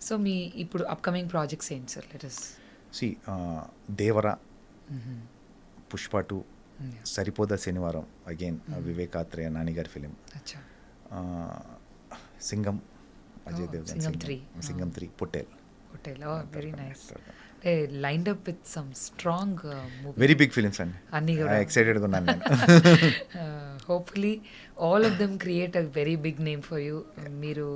So మీ ఇప్పుడు upcoming projects ఏంటి sir? Let's see Devara, Pushpa 2, Saripodhaa Sanivaaram again Vivek Athreya నానిగారి ఫిలిం, అచ్చా సింగం అజయ్ దేవ్ Singham 3. Singham 3, Pottel. Hotel very nice. Lined up with some strong movie, very big films అండి. అన్నీ కూడా ఎక్సైటెడ్గా ఉన్నాను నేను. Hopefully all of them create a very big name for you. మీరు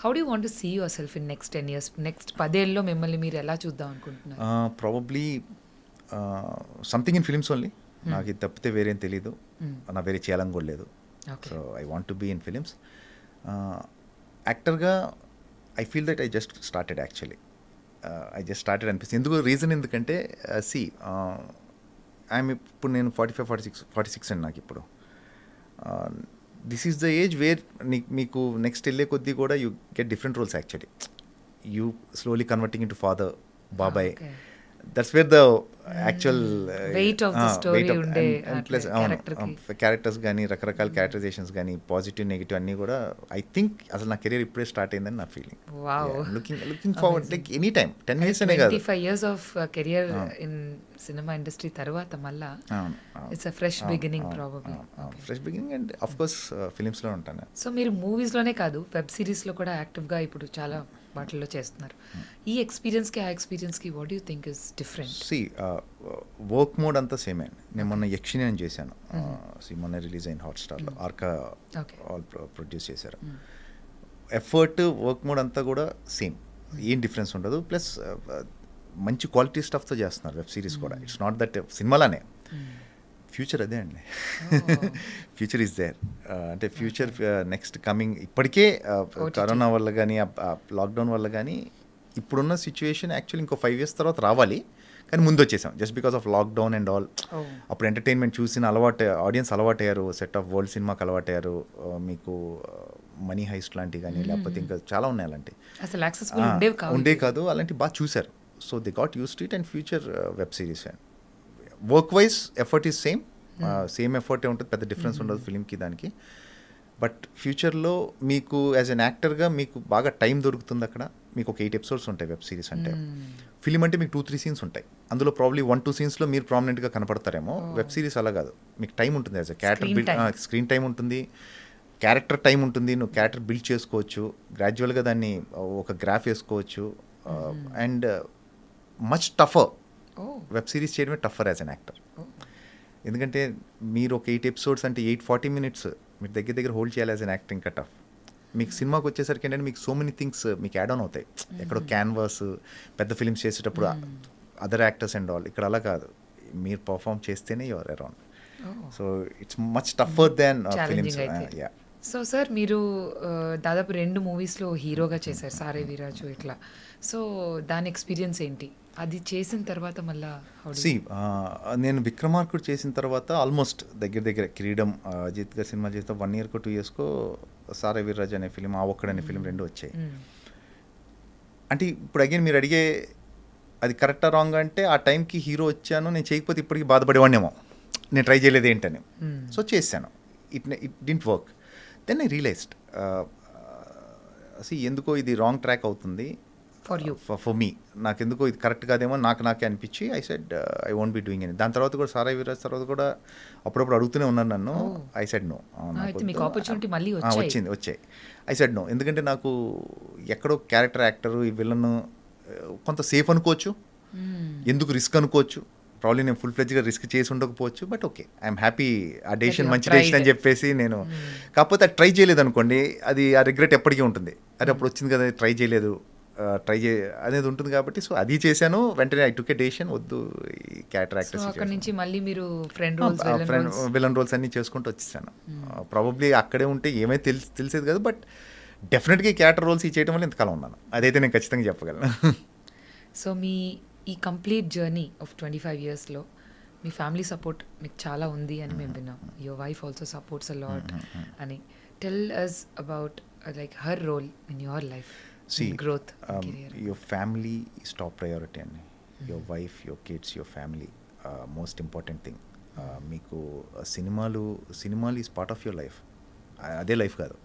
how do want to see yourself in next 10 years? Next 10 ఏళ్ళలో మిమ్మల్ని మీరు ఎలా చూద్దాం అనుకుంటున్నారు? Probably something in films only. నాకు ఇది తప్పితే వేరేం తెలీదు, నా వేరే చేయాలని కూడా లేదు. Okay. So I want to be in films. యాక్టర్గా I feel that I just started actually. I just started అనిపిస్తుంది. ఎందుకంటే సి ఐఎమ్ ఇప్పుడు నేను 45-46 అండి నాకు ఇప్పుడు. This is the age where మీకు నెక్స్ట్ వెళ్ళే కొద్దీ కూడా you get different roles actually. You slowly converting into father, బాబాయ్. That's where the actual Weight of the story ఉండే ప్లస్ క్యారెక్టర్స్ కానీ రకరకాల క్యారెక్టరైజేషన్స్ కానీ పాజిటివ్ నెగిటివ్ అన్నీ కూడా ఐ థింక్ అసలు నా కెరీర్ ఇప్పుడే స్టార్ట్ అయిందని నా feeling. Wow, looking forward like any time 10 years అనే కాదు, 25 years of career in cinema industry తర్వాత మళ్ళా it's a fresh beginning probably. Fresh beginning and of course ఫిలిమ్స్లో ఉంటాను. సో మీరు మూవీస్లోనే కాదు వెబ్ సిరీస్లో కూడా యాక్టివ్గా ఇప్పుడు చాలా వాటిల్లో చేస్తున్నారు. ఈ ఎక్స్పీరియన్స్కి ఆ ఎక్స్పీరియన్స్కి what you think is different? See work mode అంతా సేమే అండి. నేను మొన్న యక్షిని అని చేశాను. మొన్న రిలీజ్ అయిన హాట్స్టార్లో ఆర్కా ఆల్ ప్రొడ్యూస్ చేశారు. ఎఫర్ట్ వర్క్ మోడ్ అంతా కూడా సేమ్, ఏం డిఫరెన్స్ ఉండదు. ప్లస్ మంచి క్వాలిటీ స్టఫ్తో చేస్తున్నారు వెబ్ సిరీస్ కూడా. ఇట్స్ నాట్ దట్ సినిమాలానే ఫ్యూచర్ అదే అండి. Future is there. అంటే ఫ్యూచర్ నెక్స్ట్ కమింగ్ ఇప్పటికే కరోనా వల్ల కానీ లాక్డౌన్ వల్ల కానీ ఇప్పుడున్న సిచ్యువేషన్ యాక్చువల్లీ ఇంకో 5 years తర్వాత రావాలి, కానీ ముందు వచ్చేసాం just because of lockdown and all. అప్పుడు ఎంటర్టైన్మెంట్ చూసిన ఆడియన్స్ అలవాటు అయ్యారు, సెట్ ఆఫ్ వరల్డ్ సినిమాకి అలవాటు అయ్యారు. మీకు మనీ హైస్ట్ లాంటివి కానీ లేకపోతే ఇంకా చాలా ఉన్నాయి అలాంటివి. అసలు యాక్సెసిబుల్ ఉండే కాదు, అలాంటివి బాగా చూశారు. So they got used to it. And future web series and work wise effort is same ఎఫర్టే ఉంటుంది, పెద్ద డిఫరెన్స్ ఉండదు ఫిలింకి దానికి. బట్ ఫ్యూచర్లో మీకు యాజ్ అన్ యాక్టర్గా మీకు బాగా టైం దొరుకుతుంది. అక్కడ మీకు ఒక 8 episodes ఉంటాయి వెబ్ సిరీస్ అంటే. ఫిలిం అంటే మీకు 2-3 scenes ఉంటాయి, అందులో ప్రాబ్లీ 1-2 scenesలో మీరు ప్రామినెంట్గా కనపడతారేమో. వెబ్ సిరీస్ అలా కాదు, మీకు టైం ఉంటుంది. As a character screen time ఉంటుంది, క్యారెక్టర్ టైం ఉంటుంది. నువ్వు క్యారెక్టర్ బిల్డ్ చేసుకోవచ్చు, గ్రాడ్యువల్గా దాన్ని ఒక గ్రాఫ్ వేసుకోవచ్చు. అండ్ మచ్ టఫర్ వెబ్ సిరీస్ చేయడమే టఫర్ యాజ్ అన్ యాక్టర్. ఎందుకంటే మీరు ఒక 8 episodes అంటే 840 minutes మీరు దగ్గర హోల్డ్ చేయాలి యాజ్ అన్ యాక్టర్. ఇంకా టఫ్. మీకు సినిమాకి వచ్చేసరికి ఏంటంటే మీకు సో మెనీ థింగ్స్ మీకు యాడ్ ఆన్ అవుతాయి. ఎక్కడో క్యాన్వాస్ పెద్ద ఫిల్మ్స్ చేసేటప్పుడు అదర్ యాక్టర్స్ అండ్ ఆల్. ఇక్కడ అలా కాదు, మీరు పర్ఫామ్ చేస్తేనే your around. So it's much టఫర్ than films. Yeah. So sir మీరు దాదాపు 2 మూవీస్లో హీరోగా చేశారు, సారే వీరాజు ఇట్లా. సో దాని ఎక్స్పీరియన్స్ ఏంటి? అది చేసిన తర్వాత మళ్ళా నేను విక్రమార్కుడు చేసిన తర్వాత ఆల్మోస్ట్ దగ్గర కిరీడం అజిత్ గారి సినిమా చేస్తే 1 year 2 years సారే వీర్రాజు అనే ఫిలిం, ఆ ఒక్కడనే ఫిలిం 2 వచ్చాయి. అంటే ఇప్పుడు అగైన్ మీరు అడిగే అది కరెక్టా రాంగ్ అంటే ఆ టైంకి హీరో వచ్చాను, నేను చేయకపోతే ఇప్పటికి బాధపడేవాడినేమో, నేను ట్రై చేయలేదు ఏంటని. సో చేశాను, it didn't work. Then I realised ఎందుకో ఇది రాంగ్ ట్రాక్ అవుతుంది ఫర్ మీ. నాకెందుకో ఇది కరెక్ట్ కాదేమో నాకే అనిపించి I said I won't be doing any. దాని తర్వాత కూడా సారా వీరాజ్ తర్వాత కూడా అప్పుడప్పుడు అడుగుతూనే ఉన్నాను నన్ను. I said no. వచ్చాయి. I said no. ఎందుకంటే నాకు ఎక్కడో క్యారెక్టర్ యాక్టరు ఈ విలన్ కొంత సేఫ్ అనుకోవచ్చు, ఎందుకు రిస్క్ అనుకోవచ్చు. ప్రాబ్లీ నేను ఫుల్ ఫ్లెడ్జ్గా రిస్క్ చేసి ఉండకపోవచ్చు, బట్ ఓకే ఐఎమ్ హ్యాపీ. ఆ డెసిషన్ మంచి డెసిషన్ అని చెప్పేసి నేను, కాకపోతే అది ట్రై చేయలేదు అనుకోండి, అది ఆ రిగ్రెట్ ఎప్పటికీ ఉంటుంది. అది అప్పుడు వచ్చింది కదా, ట్రై చేయలేదు అనేది ఉంటుంది. కాబట్టి సో అది చేశాను, వెంటనే ఐ టుక్ ఎ డెసిషన్, వద్దు ఈ క్యారెక్టర్ యాక్టర్స్ నుంచి మళ్ళీ మీరు విలన్ రోల్స్ అన్నీ చేసుకుంటూ వచ్చేసాను. ప్రాబబ్లీ అక్కడే ఉంటే ఏమైతే తెలిసేది కదా, బట్ డెఫినెట్గా ఈ క్యారెక్టర్ రోల్స్ చేయడం వల్ల ఇంతకాలం ఉన్నాను, అదైతే నేను ఖచ్చితంగా చెప్పగలను. సో మీ ఈ కంప్లీట్ జర్నీ ఆఫ్ 25 yearsలో మీ ఫ్యామిలీ సపోర్ట్ మీకు చాలా ఉంది అని మేము విన్నాం. Your wife also supports a lot అని. Tell us about like her role in your life growth career. Your family is top priority and your wife, your kids, your family, most important thing. మీకు సినిమాలు is part of your life. అదే life కాదు,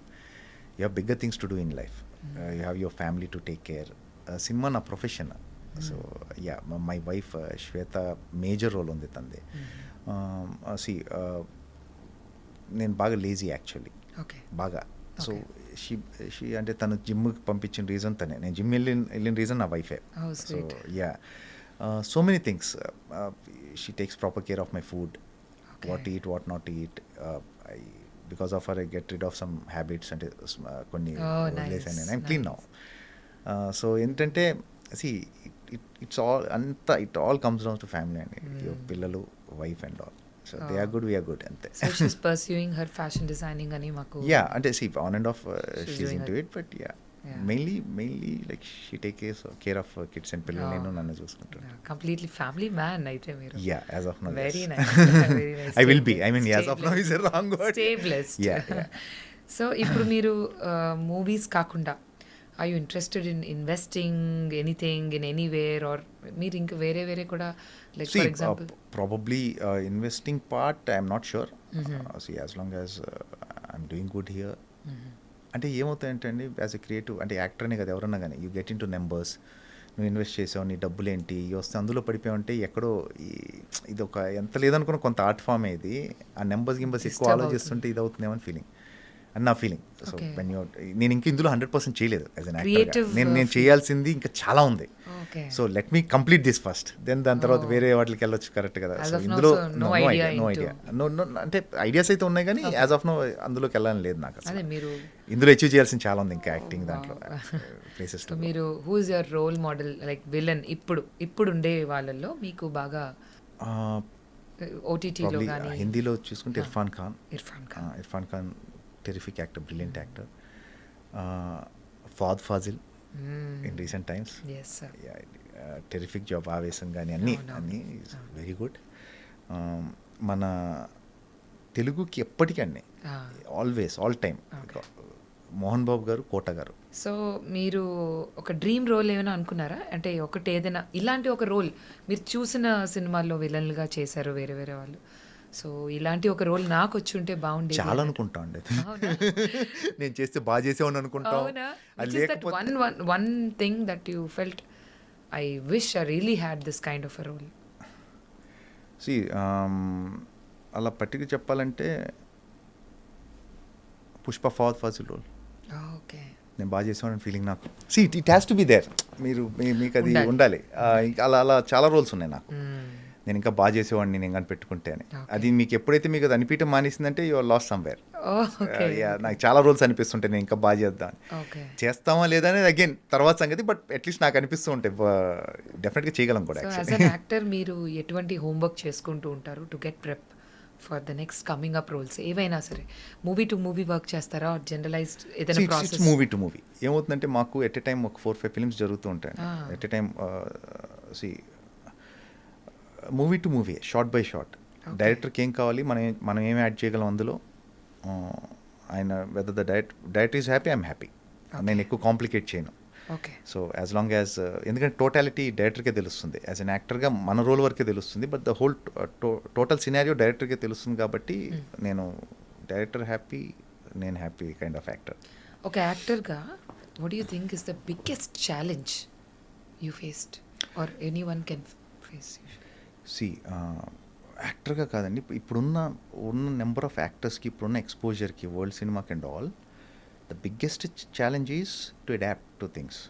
you have bigger things to do in life. You have your family to take care. Cinema నా profession. So yeah, my wife Shweta major role ఉంది తంది. సి నేను బాగా లేజీ యాక్చువల్లీ, ఓకే. బాగా. So Okay. షీ అంటే తను జిమ్కి పంపించిన రీజన్ తనే, నేను జిమ్ వెళ్ళిన రీజన్ నా వైఫే. Oh, so sweet. Yeah, so many things. She takes proper care of my food, what eat, what not eat. Because of her I get rid of some habits, అంటే కొన్ని Oh, వదిలేసాను నేను. nice, I'm clean now. nice. So ఏంటంటే see it's all అంతా, it all comes down to family అండి. పిల్లలు, wife and all. So they are good, we're good, అంతే. So she's pursuing her fashion designing అని మాకు. Yeah, అంటే see on and off She's she's doing into it. It, but yeah, Yeah. Mainly like she take care of kids and పిల్లలు. నేను నన్ను చూసుకుంటాను. Completely family man అయితే మీరు. Yeah, as of now. Very nice. Very nice. I will Stay be. I mean, blessed. as of now is a wrong word. Stay blessed. Yeah. So ఇప్పుడు మీరు movies కాకుండా I you interested in investing anything in anywhere, or మీరు ఇంకా వేరే వేరే కూడా, like See, for example? probably investing part, I'm not sure. See, as long as I'm doing good here. అంటే ఏమవుతాయంటే అండి, యాజ్ ఎ క్రియేటివ్, అంటే యాక్టర్నే కదా ఎవరన్నా కానీ, you get in to numbers. నువ్వు ఇన్వెస్ట్ చేసావు, నీ డబ్బులు ఏంటి ఇవి వస్తే అందులో పడిపోయావంటే ఎక్కడో ఇది ఒక ఎంత లేదనుకున్న కొంత ఆర్ట్ ఫామే ఇది. ఆ నెంబర్స్ గింబర్స్ ఎక్కువ Disturb ఆలోచిస్తుంటే ఇది అవుతుందేమని ఫీలింగ్, అని నా ఫీలింగ్. So Okay. నేను ఇంకా ఇందులో 100% చేయలేదు యాజ్ అన్ యాక్టర్. Creative, నేను చేయాల్సింది ఇంకా చాలా ఉంది. Okay. So let me complete this first, then దాని తర్వాత Oh. వేరే వాటికి వెళ్ళొచ్చు. కరెక్ట్ కదా. As సో of now, ఇందులో so no idea no into- idea, అంటే ఐడియాస్ అయితే ఉన్నాయి కానీ Okay. యాజ్ ఆఫ్ నో అందులోకి వెళ్ళాలని లేదు నాకు అదే అసలు. మీరు. ఇందులో అచీవ్ చేయాల్సింది చాలా ఉంది ఇంకా యాక్టింగ్ దాంట్లో ప్లేసెస్. సో మీరు who is your role model, like villain ఇప్పుడు ఉండే వాళ్ళల్లో మీకు బాగా ఓటీటీలో కానీ? హిందీలో చూసుకుంటే Irfan Khan. Irfan Khan. Terrific actor, brilliant actor. Fahadh Faasil in recent times, yes sir. Terrific job, Aavesham కానీ అన్నీ అవును. అన్నీ వెరీ గుడ్. మన తెలుగుకి ఎప్పటికీ అన్నీ always all time Okay. Mohan Babu గారు, కోట గారు. సో మీరు ఒక డ్రీమ్ రోల్ ఏమైనా అనుకున్నారా? అంటే ఒకటి ఏదైనా ఇలాంటి ఒక రోల్ మీరు చూసిన సినిమాల్లో విలన్లుగా చేశారు వేరే వేరే వాళ్ళు, సో ఇలాంటి ఒక రోల్ నాకు వచ్చి ఉంటే బాగుండేది చాలా అన్నట్టు. అనుకుంటా అండి. అవునా? నేను చేస్తే బాగా చేసేవాడిని అనుకుంటాం. అవునా? అది Which is that లేకపోతే one thing that you felt, I wish I really had this kind of a role? See, అలా పట్టిక చెప్పాలంటే పుష్ప ఫాద్ ఫాజిల్ రోల్ ఓకే. నేను బాగా చేసేవాడిని ఫీలింగ్ నాకు. It has to be there. మీకు అది ఉండాలి. ఉండాలి. ఇంకా అలా చాలా రోల్స్ ఉన్నాయి నాకు. నేను ఇంకా బాగా చేసేవాడిని నేను కానీ పెట్టుకుంటే అని. Okay. అది మీకు ఎప్పుడైతే మీకు అది అనిపించడం మానేసిందంటే you are lost somewhere. Okay. నాకు చాలా రోల్స్ అనిపిస్తుంటాయి నేను ఇంకా బాగా చేద్దాం. ఓకే. చేస్తామా లేదా అనేది అగైన్ తర్వాత సంగతి, బట్ అట్లీస్ట్ నాకు అనిపిస్తూ ఉంటాయి డెఫినెట్గా చేయగలం కూడా. సో యాజ్ అన్ యాక్టర్ మీరు ఎటువంటి హోంవర్క్ చేసుకుంటూ ఉంటారు to get prep for the next coming up roles ఏవైనా సరే? మూవీ టు మూవీ వర్క్ చేస్తారా, జనరలైజ్డ్ ఏదైనా ప్రాసెస్? Movie to movie. ఏమవుతుందంటే మాకు ఎట్ ఎ టైం ఒక 4-5 ఫిల్మ్స్ జరుగుతూ ఉంటాయి. At a time movie to movie, shot by shot. డైరెక్టర్కి ఏం కావాలి, మనం ఏం యాడ్ చేయగలం అందులో. ఆయన whether the director is happy, I'm happy. నేను ఎక్కువ కాంప్లికేట్ చేయను. Okay. So as long as, ఎందుకంటే టోటాలిటీ డైరెక్టర్కే తెలుస్తుంది. యాజ్ అన్ యాక్టర్గా మన రోల్ వరకే తెలుస్తుంది, but the whole total scenario డైరెక్టర్కే తెలుస్తుంది. కాబట్టి నేను డైరెక్టర్ హ్యాపీ, నేను హ్యాపీ కైండ్ ఆఫ్ యాక్టర్. ఒక యాక్టర్గా what you think is the biggest challenge you faced or any one can face? యాక్టర్గా కాదండి, ఇప్పుడున్న నెంబర్ ఆఫ్ యాక్టర్స్కి, ఇప్పుడున్న ఎక్స్పోజర్కి, వరల్డ్ సినిమాకి and all, the biggest challenge is to adapt to things.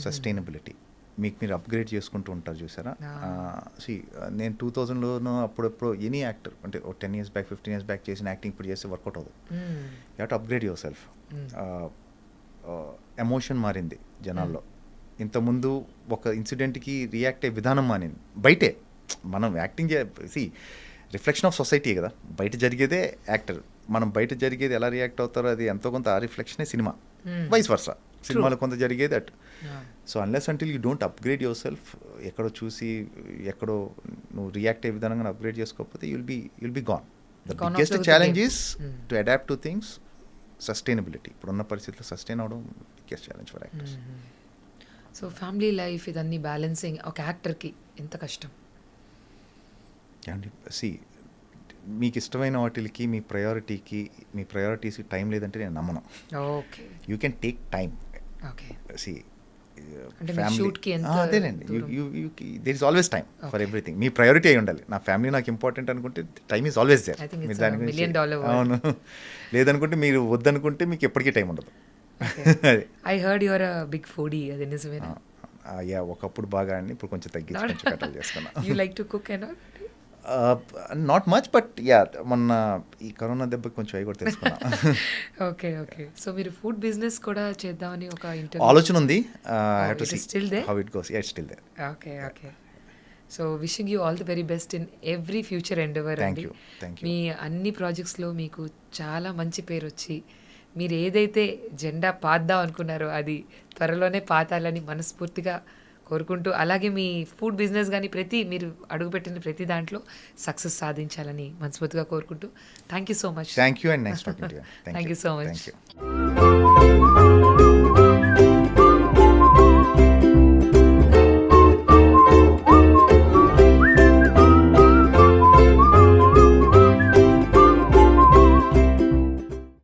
Sustainability. మీరు అప్గ్రేడ్ చేసుకుంటూ ఉంటారు చూసారా. నేను 2000లోనూ అప్పుడప్పుడు ఎనీ యాక్టర్ అంటే 10 years బ్యాక్, 15 years బ్యాక్ చేసిన యాక్టింగ్ ఇప్పుడు చేస్తే వర్కౌట్ అవ్వదు. You have to upgrade your self. Emotion మారింది జనాల్లో. ఇంతకుముందు ఒక ఇన్సిడెంట్కి రియాక్ట్ అయ్యే విధానం మారింది. బయటే మనం యాక్టింగ్ రిఫ్లెక్షన్ ఆఫ్ సొసైటీ కదా, బయట జరిగేదే యాక్టర్. మనం బయట జరిగేది ఎలా రియాక్ట్ అవుతారో అది ఎంతో కొంత ఆ రిఫ్లెక్షనే సినిమా. వైస్ వర్సా, సినిమాలో కొంత జరిగేది at. So unless until you don't upgrade yourself, ఎక్కడో చూసి ఎక్కడో నువ్వు రియాక్ట్ అయ్యే విధానంగా అప్గ్రేడ్ చేసుకోకపోతే you'll be gone. The biggest challenge is to adapt to things. Sustainability. ఇప్పుడున్న పరిస్థితుల్లో సస్టైన్ అవడం biggest challenge for actors. So family life ఇదన్నీ బ్యాలెన్సింగ్ ఒక యాక్టర్కి ఎంత కష్టం? అండి మీకు ఇష్టమైన వాటికి, మీ ప్రయారిటీస్కి టైం లేదంటే నేను నమ్మను. Okay. You can take time. Okay. అంటే మీ shootకి ఎంత అదేనండి దూరం? There is always time for everything. మీ ప్రయారిటీ అయి ఉండాలి. నా ఫ్యామిలీ నాకు ఇంపార్టెంట్ అనుకుంటే time is always there. I think it's మీరు a దాని గురించి $1 million word. అవును. లేదనుకుంటే మీరు వద్దనుకుంటే మీకు ఎప్పటికీ టైం ఉండదు. అది I heard your big foodie, అది నిజమేనా? యా ఒకప్పుడు బాగా అండి, ఇప్పుడు కొంచెం తగ్గించి కొంచెం కట్టలు చేసుకున్నా. You like to cook and all? Not much but yeah మొన్న ఈ కరోనా దెబ్బకి కొంచెం అవి కూడా తెలుసుకున్నా. Okay okay. సో మీరు ఫుడ్ బిజినెస్ కూడా చేద్దామని ఒక ఇంటర్వ్యూ ఆలోచన ఉంది. it is still there? How it goes. Yeah it's still there. Okay okay. So wishing you all the very best in every future endeavour thank అండి. You thank you. మీ అన్ని ప్రాజెక్ట్స్లో మీకు చాలా మంచి పేరు వచ్చి మీరు ఏదైతే జెండా పాద్దాం అనుకున్నారో అది త్వరలోనే పాతాలని మనస్ఫూర్తిగా కోరుకుంటూ, అలాగే మీ ఫుడ్ బిజినెస్ కానీ మీరు అడుగుపెట్టిన ప్రతి దాంట్లో సక్సెస్ సాధించాలని మనస్ఫూర్తిగా కోరుకుంటూ thank you so much. Thank you and nice talking to you. Thank you so much. Thank you.